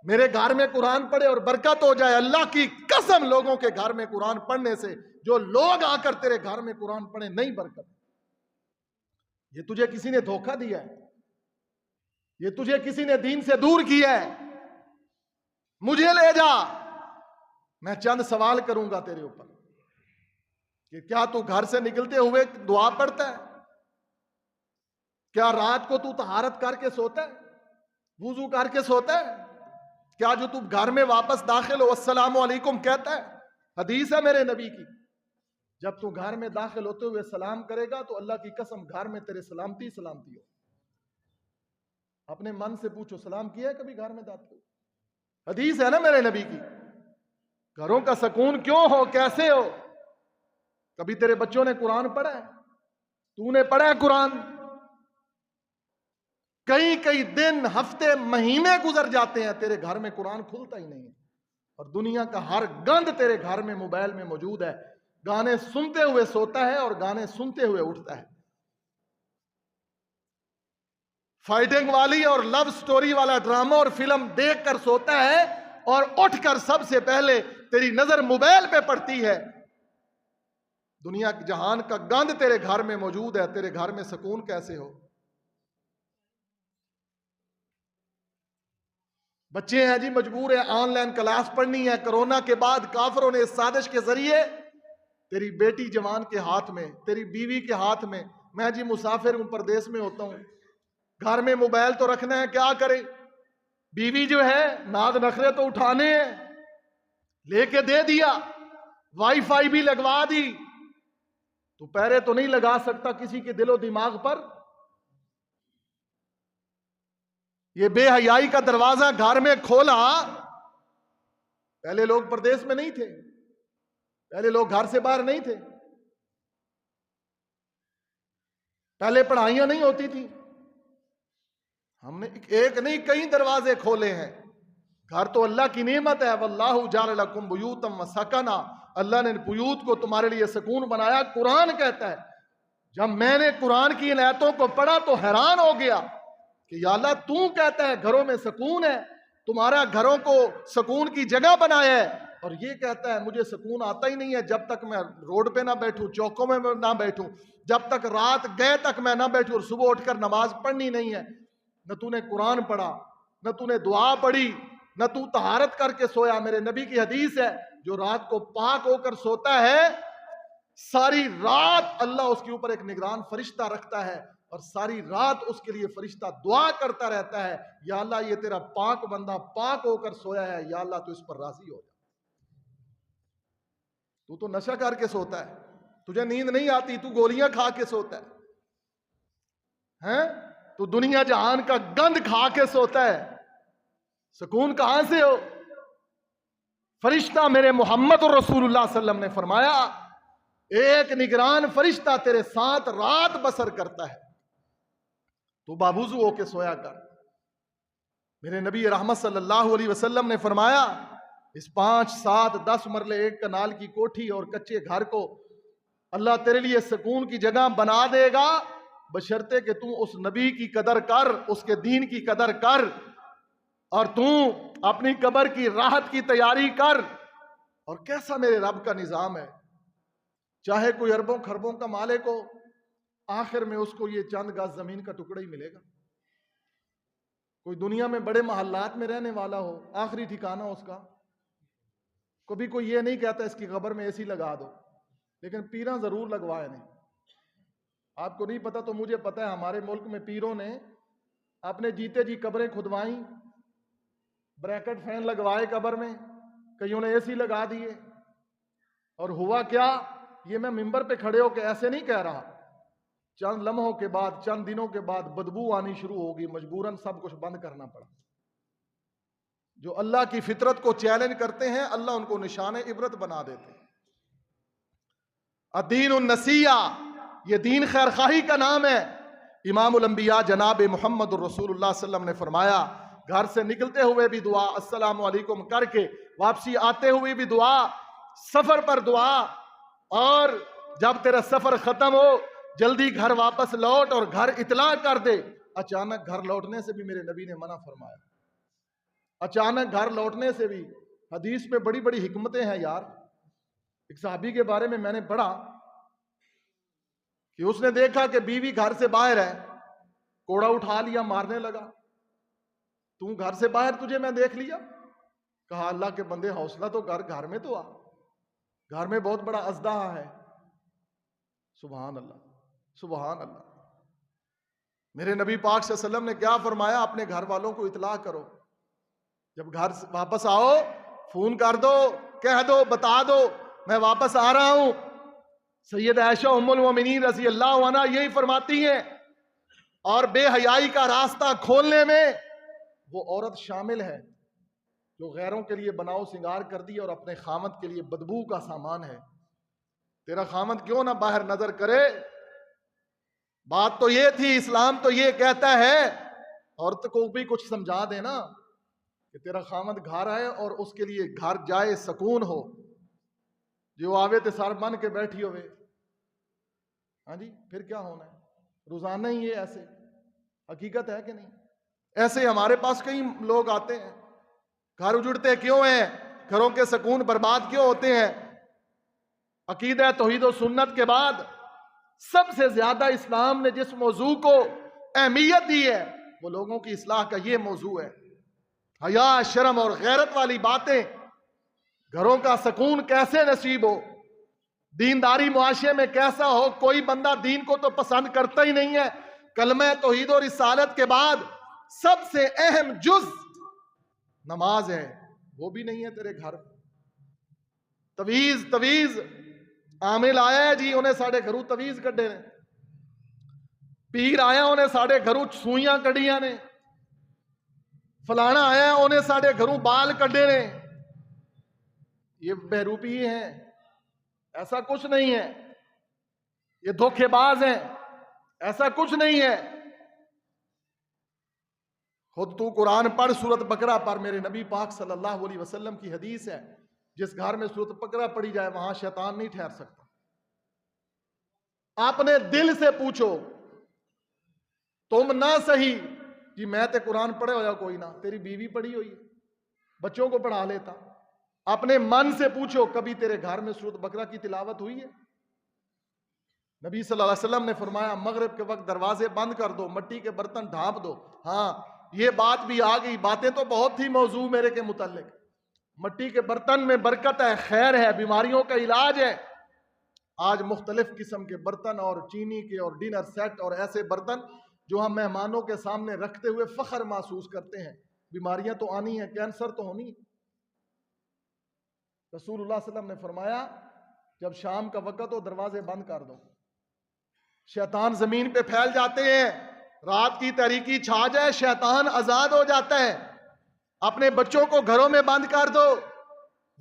میرے گھر میں قرآن پڑھے اور برکت ہو جائے۔ اللہ کی قسم، لوگوں کے گھر میں قرآن پڑھنے سے، جو لوگ آ کر تیرے گھر میں قرآن پڑھیں، نہیں برکت۔ یہ تجھے کسی نے دھوکہ دیا ہے، یہ تجھے کسی نے دین سے دور کیا ہے۔ مجھے لے جا، میں چند سوال کروں گا تیرے اوپر کہ کیا تو گھر سے نکلتے ہوئے دعا پڑھتا ہے؟ کیا رات کو تو طہارت کر کے سوتا ہے، وضو کر کے سوتا ہے؟ کیا جو تو گھر میں واپس داخل ہو السلام علیکم کہتا ہے؟ حدیث ہے میرے نبی کی، جب تو گھر میں داخل ہوتے ہوئے سلام کرے گا تو اللہ کی قسم گھر میں تیرے سلامتی سلامتی ہو۔ اپنے من سے پوچھو، سلام کیا ہے کبھی گھر میں داخل ہو؟ حدیث ہے نا میرے نبی کی۔ گھروں کا سکون کیوں ہو، کیسے ہو؟ کبھی تیرے بچوں نے قرآن پڑھا ہے؟ تو نے پڑھا ہے قرآن؟ کئی دن، ہفتے، مہینے گزر جاتے ہیں، تیرے گھر میں قرآن کھلتا ہی نہیں ہے، اور دنیا کا ہر گند تیرے گھر میں موبائل میں موجود ہے۔ گانے سنتے ہوئے سوتا ہے اور گانے سنتے ہوئے اٹھتا ہے، فائٹنگ والی اور لو سٹوری والا ڈرامہ اور فلم دیکھ کر سوتا ہے، اور اٹھ کر سب سے پہلے تیری نظر موبائل پہ پڑتی ہے۔ دنیا جہان کا گند تیرے گھر میں موجود ہے، تیرے گھر میں سکون کیسے ہو؟ بچے ہیں جی، مجبور ہے، آن لائن کلاس پڑھنی ہے۔ کرونا کے بعد کافروں نے اس سازش کے ذریعے تیری بیٹی جوان کے ہاتھ میں، تیری بیوی کے ہاتھ میں، میں جی مسافر ہوں، پردیس میں ہوتا ہوں، گھر میں موبائل تو رکھنا ہے، کیا کرے؟ بیوی جو ہے ناز نخرے تو اٹھانے ہیں، لے کے دے دیا، وائی فائی بھی لگوا دی، تو پیرے تو نہیں لگا سکتا کسی کے دل و دماغ پر۔ یہ بے حیائی کا دروازہ گھر میں کھولا۔ پہلے لوگ پردیس میں نہیں تھے، پہلے لوگ گھر سے باہر نہیں تھے، پہلے پڑھائیاں نہیں ہوتی تھی۔ ہم نے ایک نہیں کئی دروازے کھولے ہیں۔ گھر تو اللہ کی نعمت ہے، واللہ جعل لکم بیوتا وسکنا، اللہ نے بیوت کو تمہارے لیے سکون بنایا۔ قرآن کہتا ہے، جب میں نے قرآن کی ان آیتوں کو پڑھا تو حیران ہو گیا کہ یا اللہ، تو کہتا ہے گھروں میں سکون ہے، تمہارا گھروں کو سکون کی جگہ بنایا ہے، اور یہ کہتا ہے مجھے سکون آتا ہی نہیں ہے جب تک میں روڈ پہ نہ بیٹھوں، چوکوں میں نہ بیٹھوں، جب تک رات گئے تک میں نہ بیٹھوں، اور صبح اٹھ کر نماز پڑھنی نہیں ہے۔ نہ تو نے قرآن پڑھا، نہ تو نے دعا پڑھی، نہ تو طہارت کر کے سویا۔ میرے نبی کی حدیث ہے، جو رات کو پاک ہو کر سوتا ہے، ساری رات اللہ اس کے اوپر ایک نگران فرشتہ رکھتا ہے، اور ساری رات اس کے لیے فرشتہ دعا کرتا رہتا ہے، یا اللہ یہ تیرا پاک بندہ پاک ہو کر سویا ہے، یا اللہ تو اس پر راضی ہو جا۔ تو نشہ کر کے سوتا ہے، تجھے نیند نہیں آتی، تو گولیاں کھا کے سوتا ہے، تو دنیا جہان کا گند کھا کے سوتا ہے، سکون کہاں سے ہو؟ فرشتہ میرے محمد رسول اللہ صلی اللہ علیہ وسلم نے فرمایا، ایک نگران فرشتہ تیرے ساتھ رات بسر کرتا ہے، تو باوضو ہو کے سویا کر۔ میرے نبی رحمت صلی اللہ علیہ وسلم نے فرمایا، اس 5 7 10 مرلے ایک کنال کی کوٹھی اور کچے گھر کو اللہ تیرے لیے سکون کی جگہ بنا دے گا، بشرطے کہ تو اس نبی کی قدر کر، اس کے دین کی قدر کر، اور تو اپنی قبر کی راحت کی تیاری کر۔ اور کیسا میرے رب کا نظام ہے، چاہے کوئی اربوں خربوں کا مالک ہو، آخر میں اس کو یہ چند گز زمین کا ٹکڑا ہی ملے گا۔ کوئی دنیا میں بڑے محلات میں رہنے والا ہو، آخری ٹھکانہ اس کا، کبھی کوئی یہ نہیں کہتا اس کی قبر میں اے سی لگا دو، لیکن پیراں ضرور لگوائے نہیں۔ آپ کو نہیں پتا تو مجھے پتا ہے، ہمارے ملک میں پیروں نے اپنے جیتے جی قبریں کھدوائیں، بریکٹ فین لگوائے قبر میں، کئیوں نے اے سی لگا دیے، اور ہوا کیا؟ یہ میں ممبر پہ کھڑے ہو کے ایسے نہیں کہہ رہا، چند لمحوں کے بعد، چند دنوں کے بعد بدبو آنی شروع ہوگی، مجبوراً سب کچھ بند کرنا پڑا۔ جو اللہ کی فطرت کو چیلنج کرتے ہیں، اللہ ان کو نشان عبرت بنا دیتے ہیں۔ الدین النصیحہ، یہ دین خیر خواہی کا نام ہے۔ امام الانبیاء جناب محمد الرسول اللہ صلی اللہ علیہ وسلم نے فرمایا، گھر سے نکلتے ہوئے بھی دعا السلام علیکم کر کے، واپسی آتے ہوئے بھی دعا، سفر پر دعا، اور جب تیرا سفر ختم ہو جلدی گھر واپس لوٹ اور گھر اطلاع کر دے۔ اچانک گھر لوٹنے سے بھی میرے نبی نے منع فرمایا، اچانک گھر لوٹنے سے بھی۔ حدیث میں بڑی بڑی حکمتیں ہیں یار۔ ایک صحابی کے بارے میں نے پڑھا کہ اس نے دیکھا کہ بیوی گھر سے باہر ہے، کوڑا اٹھا لیا، مارنے لگا۔ تو گھر سے باہر، تجھے میں دیکھ لیا۔ کہا اللہ کے بندے حوصلہ تو گھر میں تو آ، گھر میں بہت بڑا اژدہا ہے۔ سبحان اللہ، سبحان اللہ۔ میرے نبی پاک صلی اللہ علیہ وسلم نے کیا فرمایا؟ اپنے گھر والوں کو اطلاع کرو، جب گھر واپس آؤ فون کر دو، کہہ دو، بتا دو میں واپس آ رہا ہوں۔ سید عائشہ ام المومنین رضی اللہ عنہا یہی فرماتی ہیں، اور بے حیائی کا راستہ کھولنے میں وہ عورت شامل ہے جو غیروں کے لیے بناؤ سنگار کر دی اور اپنے خامد کے لیے بدبو کا سامان ہے۔ تیرا خامد کیوں نہ باہر نظر کرے؟ بات تو یہ تھی، اسلام تو یہ کہتا ہے، عورت کو بھی کچھ سمجھا دینا کہ تیرا خامد گھر آئے اور اس کے لیے گھر جائے سکون ہو، جو آوے تے سر بن کے بیٹھی ہوئے۔ ہاں جی، پھر کیا ہونا ہے؟ روزانہ ہی یہ ایسے حقیقت ہے کہ نہیں؟ ایسے ہمارے پاس کئی لوگ آتے ہیں، گھر اجڑتے کیوں ہیں؟ گھروں کے سکون برباد کیوں ہوتے ہیں؟ عقیدہ توحید و سنت کے بعد سب سے زیادہ اسلام نے جس موضوع کو اہمیت دی ہے وہ لوگوں کی اصلاح کا یہ موضوع ہے۔ حیا، شرم اور غیرت والی باتیں، گھروں کا سکون کیسے نصیب ہو، دینداری معاشرے میں کیسا ہو۔ کوئی بندہ دین کو تو پسند کرتا ہی نہیں ہے۔ کلمہ توحید و رسالت کے بعد سب سے اہم جز نماز ہے، وہ بھی نہیں ہے تیرے گھر۔ تویز عامل آیا ہے جی، انہیں ساڑھے گھروں تویز کڈے نے، پیر آیا انہیں ساڑھے گھروں سوئیاں کڈیاں نے، فلانا آیا انہیں ساڑھے گھروں بال کڈے نے۔ یہ بہروپی ہیں، ایسا کچھ نہیں ہے، یہ دھوکے باز ہیں، ایسا کچھ نہیں ہے۔ خود تو قرآن پڑھ، سورت بقرہ پر، میرے نبی پاک صلی اللہ علیہ وسلم کی حدیث ہے، جس گھر میں سورت بقرہ پڑھی جائے وہاں شیطان نہیں ٹھہر سکتا۔ اپنے دل سے پوچھو، تم نہ صحیح جی میں تے قرآن پڑھے ہویا کوئی نہ، تیری بیوی پڑھی ہوئی ہے، بچوں کو پڑھا لیتا۔ اپنے من سے پوچھو، کبھی تیرے گھر میں سورت بقرہ کی تلاوت ہوئی ہے؟ نبی صلی اللہ علیہ وسلم نے فرمایا مغرب کے وقت دروازے بند کر دو، مٹی کے برتن ڈھانپ دو۔ ہاں، یہ بات بھی آ گئی، باتیں تو بہت تھی موضوع میرے کے متعلق۔ مٹی کے برتن میں برکت ہے، خیر ہے، بیماریوں کا علاج ہے۔ آج مختلف قسم کے برتن اور چینی کے اور ڈنر سیٹ اور ایسے برتن جو ہم مہمانوں کے سامنے رکھتے ہوئے فخر محسوس کرتے ہیں۔ بیماریاں تو آنی ہیں، کینسر تو ہونی ہے۔ رسول اللہ صلی اللہ علیہ وسلم نے فرمایا جب شام کا وقت ہو دروازے بند کر دو، شیطان زمین پہ پھیل جاتے ہیں، رات کی تاریکی چھا جائے شیطان آزاد ہو جاتا ہے۔ اپنے بچوں کو گھروں میں بند کر دو،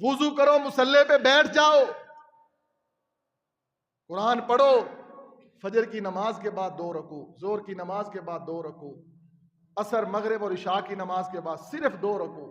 وضو کرو، مصلی پہ بیٹھ جاؤ، قرآن پڑھو۔ فجر کی نماز کے بعد 2 رکوع، ظہر کی نماز کے بعد 2 رکوع، عصر، مغرب اور عشاء کی نماز کے بعد صرف 2 رکوع،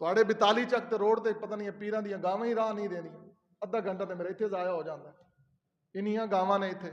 ਤੁਹਾਡੇ 42 ਚੱਕ ਤੇ ਰੋਡ ਤੇ ਪਤਾ ਨਹੀਂ ਪੀਰਾਂ ਦੀਆਂ ਗਾਵਾਂ ਹੀ ਰਾਹ ਨਹੀਂ ਦੇਣੀਆਂ, ਅੱਧਾ ਘੰਟਾ ਤੇ ਮੇਰਾ ਇੱਥੇ ਜ਼ਾਇਆ ਹੋ ਜਾਂਦਾ, ਇੰਨੀਆਂ ਗਾਵਾਂ ਨੇ ਇੱਥੇ।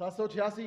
786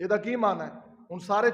ਇਹਦਾ ਕੀ ਮਾਨਾ ਹੈ? ਹੁਣ ਸਾਰੇ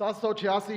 786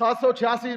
786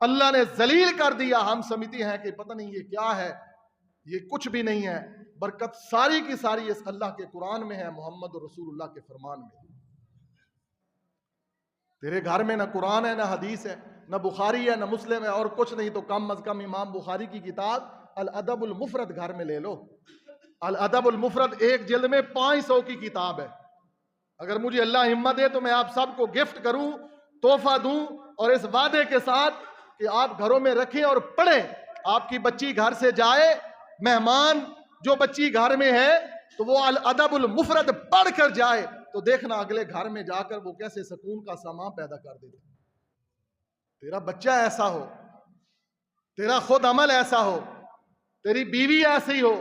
اللہ نے ذلیل کر دیا. ہم سمجھتے ہیں کہ پتہ نہیں یہ کیا ہے, یہ کچھ بھی نہیں ہے. برکت ساری کی ساری اس اللہ کے قرآن میں ہے, محمد رسول اللہ کے فرمان میں. تیرے گھر میں نہ قرآن ہے, نہ حدیث ہے, نہ بخاری ہے, نہ مسلم ہے, اور کچھ نہیں تو کم از کم امام بخاری کی کتاب الادب المفرد گھر میں لے لو. الادب المفرد ایک جلد میں 500 کی کتاب ہے. اگر مجھے اللہ ہمت دے تو میں آپ سب کو گفٹ کروں, تحفہ دوں, اور اس وعدے کے ساتھ کہ آپ گھروں میں رکھیں اور پڑھیں. آپ کی بچی گھر سے جائے, مہمان جو بچی گھر میں ہے تو وہ الادب المفرد پڑھ کر جائے, تو دیکھنا اگلے گھر میں جا کر وہ کیسے سکون کا سامان پیدا کر دیتے. تیرا بچہ ایسا ہو, تیرا خود عمل ایسا ہو, تیری بیوی ایسی ہو,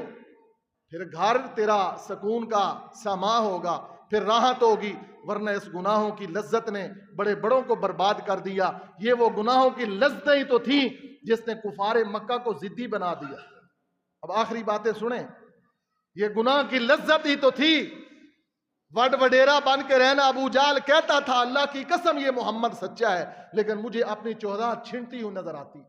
پھر گھر تیرا سکون کا سامان ہوگا, پھر راحت ہوگی. ورنہ اس گناہوں کی لذت نے بڑے بڑوں کو برباد کر دیا. یہ وہ گناہوں کی لذتیں ہی تو تھیں جس نے کفار مکہ کو ضدی بنا دیا. اب آخری باتیں سنیں. یہ گناہ کی لذت ہی تو تھی. وڈ وڈیرا بن کے رہنا. ابو جال کہتا تھا اللہ کی قسم یہ محمد سچا ہے, لیکن مجھے اپنی چوہدہ چھنتی ہوئی نظر آتی,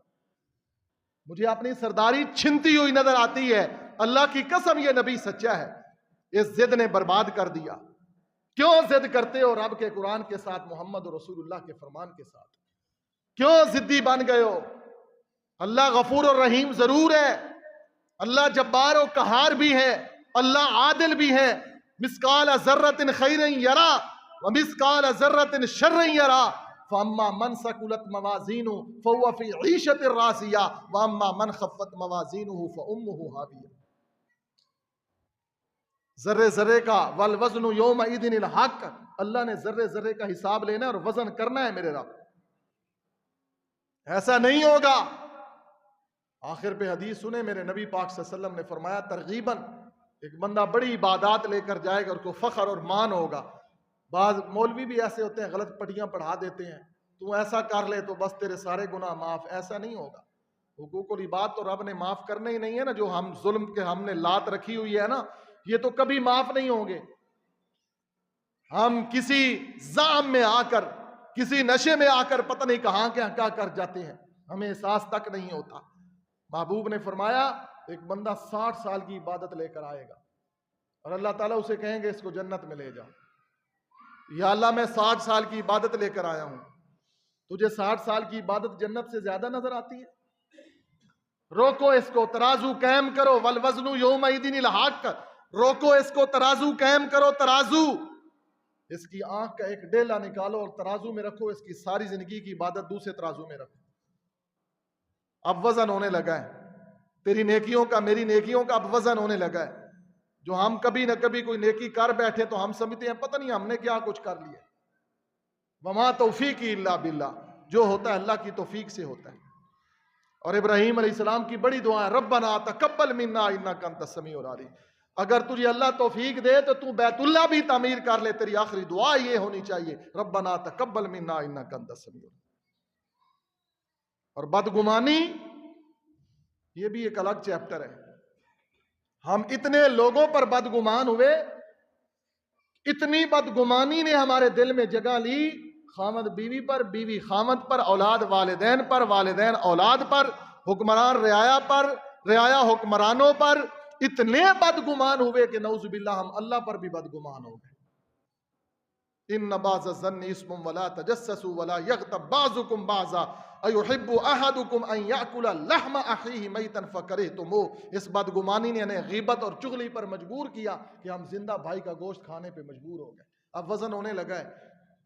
مجھے اپنی سرداری چھنتی ہوئی نظر آتی ہے. اللہ کی قسم یہ نبی سچا ہے. اس ضد نے برباد کر دیا. کیوں ضد کرتے ہو رب کے قرآن کے ساتھ, محمد رسول اللہ کے فرمان کے ساتھ؟ کیوں ضدی بن گئے ہو؟ اللہ غفور اور رحیم ضرور ہے, اللہ جبار و قہار بھی ہے, اللہ عادل بھی ہے. مسقال ذرۃ خیر یرا ومسقال ذرۃ شر یرا فاما من ثقلت موازینہ فهو فی عیشۃ راضیہ واما من خفت موازینہ فامہ ہاویہ. ذرے ذرے کا والوزن یومئذ الحق, اللہ نے ذرے ذرے کا حساب لینا ہے اور وزن کرنا ہے میرے رب. ایسا نہیں ہوگا. آخر پہ حدیث سنے, میرے نبی پاک صلی اللہ علیہ وسلم نے فرمایا ترغیباً, ایک بندہ بڑی عبادات لے کر جائے گا اور کو فخر اور مان ہوگا. بعض مولوی بھی ایسے ہوتے ہیں, غلط پٹیاں پڑھا دیتے ہیں, تو ایسا کر لے تو بس تیرے سارے گناہ معاف. ایسا نہیں ہوگا. حقوق العباد تو رب نے معاف کرنے ہی نہیں ہے نا. جو ہم ظلم کے ہم نے لات رکھی ہوئی ہے نا, یہ تو کبھی معاف نہیں ہوں گے. ہم کسی زام میں آ کر, کسی نشے میں آ کر پتہ نہیں کہاں کیا کر جاتے ہیں, ہمیں احساس تک نہیں ہوتا. محبوب نے فرمایا ایک بندہ 60 سال کی عبادت لے کر آئے گا اور اللہ تعالیٰ اسے کہیں گے اس کو جنت میں لے جا. یا اللہ میں 60 سال کی عبادت لے کر آیا ہوں, تجھے 60 سال کی عبادت جنت سے زیادہ نظر آتی ہے؟ روکو اس کو, ترازو قائم کرو. والوزن یومئذ الحق, روکو اس کو, ترازو قائم کرو. ترازو, اس کی آنکھ کا ایک ڈیلا نکالو اور ترازو میں رکھو. اس کی ساری زندگی کی عبادت دوسرے ترازو میں رکھو. اب وزن ہونے لگا ہے تیری نیکیوں کا, میری نیکیوں کا اب وزن ہونے لگا ہے. جو ہم کبھی نہ کبھی کوئی نیکی کر بیٹھے تو ہم سمجھتے ہیں پتہ نہیں ہم نے کیا کچھ کر لیا. وما توفیقی الا باللہ, جو ہوتا ہے اللہ کی توفیق سے ہوتا ہے. اور ابراہیم علیہ السلام کی بڑی دعا ہے, ربنا تقبل منا انک انت السمیع العلیم. اگر تجھے اللہ توفیق دے تو تو بیت اللہ بھی تعمیر کر لے. تیری آخری دعا یہ ہونی چاہیے, ربنا تقبل منا انک انت السمیع العلیم. اور بدگمانی یہ بھی ایک الگ چیپٹر ہے. ہم اتنے لوگوں پر بدگمان ہوئے, اتنی بدگمانی نے ہمارے دل میں جگہ لی, خامد بیوی پر, بیوی خامد پر, اولاد والدین پر, والدین اولاد پر, حکمران رعایا پر, رعایا حکمرانوں پر. اتنے بدگمان ہوئے کہ نعوذ باللہ ہم اللہ پر بھی بدگمان ہو گئے. ان بعض الظن اسم ولا تجسسوا ولا یغتب بعضکم بعضا ایحب احدکم ان یاکل لحم اخیہ میتا فکرہتموہ. اس بدگمانی نے انہیں غیبت اور چغلی پر مجبور کیا کہ ہم زندہ بھائی کا گوشت کھانے پہ مجبور ہو گئے. اب وزن ہونے لگا ہے.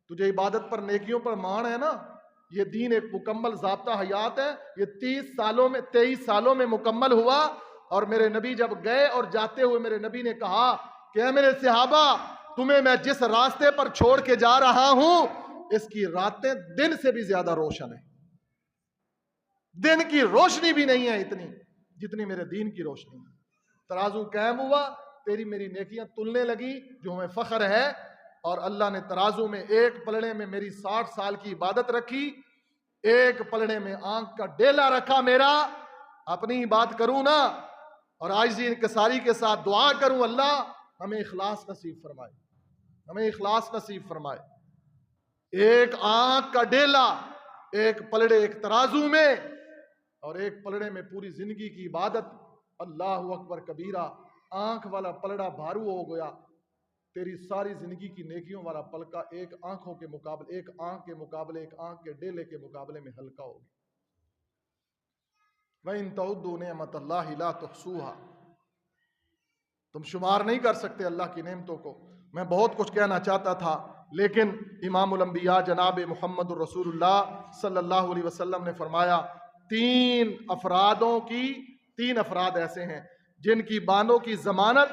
تجھے عبادت پر, نیکیوں پر مان ہے نا, یہ دین ایک مکمل ضابطہ حیات ہے. یہ 23 سالوں میں مکمل ہوا. اور میرے نبی جب گئے اور جاتے ہوئے میرے نبی نے کہا کہ اے میرے صحابہ, تمہیں میں جس راستے پر چھوڑ کے جا رہا ہوں اس کی راتیں دن سے بھی زیادہ روشن ہیں. دن کی روشنی بھی نہیں ہے اتنی جتنی میرے دین کی روشنی ہے. ترازو قائم ہوا, تیری میری نیکیاں تلنے لگی, جو ہمیں فخر ہے. اور اللہ نے ترازو میں ایک پلڑے میں میری 60 سال کی عبادت رکھی, ایک پلڑے میں آنکھ کا ڈیلا رکھا میرا. اپنی بات کروں نا, اور عاجزی انکساری کے ساتھ دعا کروں, اللہ ہمیں اخلاص نصیب فرمائے, ہمیں اخلاص نصیب فرمائے. ایک آنکھ کا ڈیلا ایک پلڑے ایک ترازو میں، اور ایک پلڑے میں پوری زندگی کی عبادت، اللہ اکبر کبیرہ، آنکھ والا پلڑا بھارو ہو گیا، تیری ساری زندگی کی نیکیوں والا پلکا ایک آنکھ کے مقابلے ایک آنکھ کے ڈیلے کے مقابلے میں ہلکا ہوگی۔ وَإِن تَعُدُّوا نِعْمَتَ اللَّهِ لَا تُحْصُوهَا، تم شمار نہیں کر سکتے اللہ کی نعمتوں کو۔ میں بہت کچھ کہنا چاہتا تھا، لیکن امام الانبیاء جناب محمد الرسول اللہ صلی اللہ علیہ وسلم نے فرمایا تین افراد ایسے ہیں جن کی بانوں کی ضمانت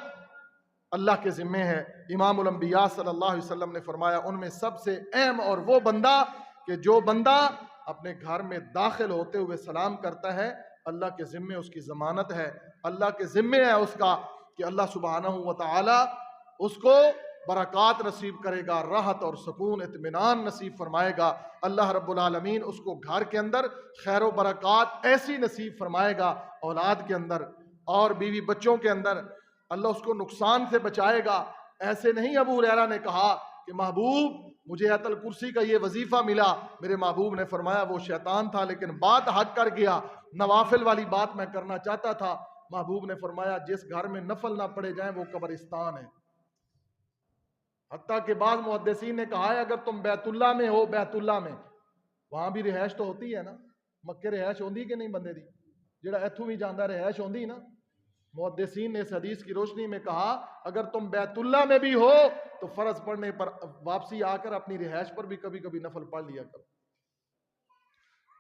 اللہ کے ذمے ہے۔ امام الانبیاء صلی اللہ علیہ وسلم نے فرمایا ان میں سب سے اہم اور وہ بندہ کہ جو بندہ اپنے گھر میں داخل ہوتے ہوئے سلام کرتا ہے، اللہ کے ذمے اس کی ضمانت ہے، اللہ کے ذمے ہے اس کا کہ اللہ سبحانہ و تعالی اس کو برکات نصیب کرے گا، راحت اور سکون اطمینان نصیب فرمائے گا۔ اللہ رب العالمین اس کو گھر کے اندر خیر و برکات ایسی نصیب فرمائے گا، اولاد کے اندر اور بیوی بچوں کے اندر اللہ اس کو نقصان سے بچائے گا۔ ایسے نہیں ابو ہریرہ نے کہا کہ محبوب مجھے آیت الکرسی کا یہ وظیفہ ملا، میرے محبوب نے فرمایا وہ شیطان تھا لیکن بات حق کر گیا، نوافل والی بات میں کرنا چاہتا تھا۔ محبوب نے فرمایا جس گھر میں نفل نہ پڑے جائیں وہ قبرستان ہے۔ حتیٰ کہ بعض محدثین نے کہا ہے اگر تم بیت اللہ میں ہو، بیت اللہ میں وہاں بھی رہائش تو ہوتی ہے نا، مکے رہائش ہوندی کہ نہیں بندے دی، جڑا ایتھوں بھی جاندہ رہائش ہوندی نا۔ محدثین نے اس حدیث کی روشنی میں کہا اگر تم بیت اللہ میں بھی ہو تو فرض پڑھنے پر واپسی آ کر اپنی رہائش پر بھی کبھی کبھی نفل پڑھ لیا کرو۔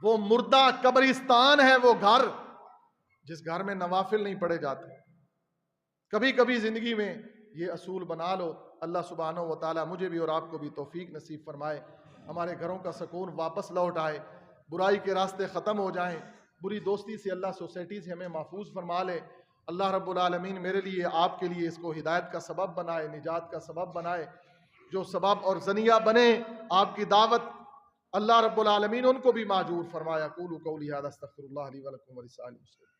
وہ مردہ قبرستان ہے وہ گھر جس گھر میں نوافل نہیں پڑھے جاتے۔ کبھی کبھی زندگی میں یہ اصول بنا لو۔ اللہ سبحانہ و تعالیٰ مجھے بھی اور آپ کو بھی توفیق نصیب فرمائے، ہمارے گھروں کا سکون واپس لوٹ آئے، برائی کے راستے ختم ہو جائیں، بری دوستی سے اللہ سوسائٹی سے ہمیں محفوظ فرما لے۔ اللہ رب العالمین میرے لیے آپ کے لیے اس کو ہدایت کا سبب بنائے، نجات کا سبب بنائے، جو سبب اور ذریعہ بنے آپ کی دعوت، اللہ رب العالمین ان کو بھی معجور فرمایا۔ قولوا قولی ھذا استغفر اللہ لی ولکم ولسائر المسلمین۔